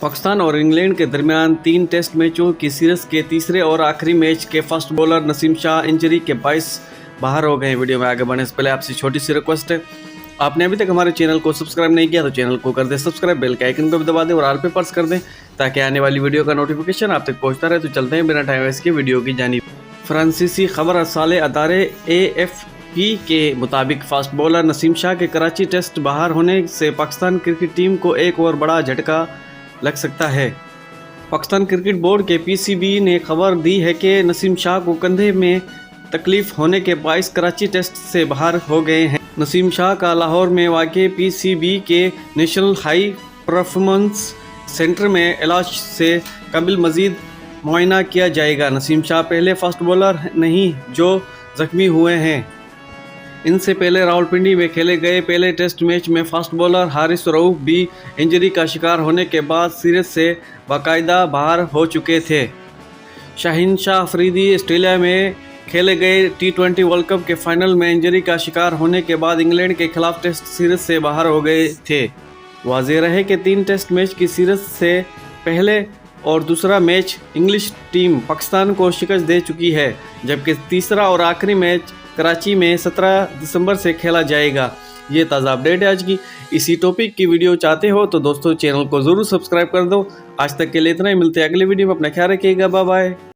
पाकिस्तान और इंग्लैंड के दरमियान 3 टेस्ट मैचों की सीरीज के तीसरे और आखिरी मैच के fast bowler Naseem Shah injury के बायस बाहर हो गए। वीडियो में आगे बढ़ने से पहले आपसे छोटी सी रिक्वेस्ट है, आपने अभी तक हमारे चैनल को सब्सक्राइब नहीं किया तो चैनल को कर दें सब्सक्राइब, बेल के आइकन को भी दबा दें और ऑल पे प्रेस कर दें ताकि आने वाली वीडियो का नोटिफिकेशन आप तक पहुंचता रहे। तो चलते हैं बिना टाइम वेस्ट के वीडियो की जानिब। फ्रांसीसी खबर रसाले अदारे AFP के मुताबिक फास्ट बॉलर नसीम शाह के कराची टेस्ट बाहर होने से पाकिस्तान क्रिकेट टीम को एक और बड़ा झटका लग सकता है। पाकिस्तान क्रिकेट बोर्ड के PCB ने खबर दी है कि नसीम शाह को कंधे में तकलीफ होने के बायस कराची टेस्ट से बाहर हो गए हैं। नसीम शाह का लाहौर में वाक़े PCB के नेशनल हाई परफॉर्मेंस सेंटर में इलाज से कबल मज़ीद मुआयना किया जाएगा। नसीम शाह पहले फास्ट बॉलर नहीं जो ज़ख्मी हुए हैं। इनसे पहले रावलपिंडी में खेले गए पहले टेस्ट मैच में फास्ट बॉलर हारिस रऊफ भी इंजरी का शिकार होने के बाद सीरीज से बाकायदा बाहर हो चुके थे। शाहीन शाह अफरीदी ऑस्ट्रेलिया में खेले गए T20 वर्ल्ड कप के फाइनल में इंजरी का शिकार होने के बाद इंग्लैंड के खिलाफ टेस्ट सीरीज से बाहर हो गए थे। वाज़ेह रहे कि 3 टेस्ट मैच की सीरीज से पहले और दूसरा मैच इंग्लिश टीम पाकिस्तान को शिकस्त दे चुकी है, जबकि तीसरा और आखिरी मैच कराची में 17 दिसंबर से खेला जाएगा। ये ताज़ा अपडेट है आज की। इसी टॉपिक की वीडियो चाहते हो तो दोस्तों चैनल को ज़रूर सब्सक्राइब कर दो। आज तक के लिए इतना ही, मिलते हैं अगले वीडियो में। अपना ख्याल रखिएगा, बाय बाय।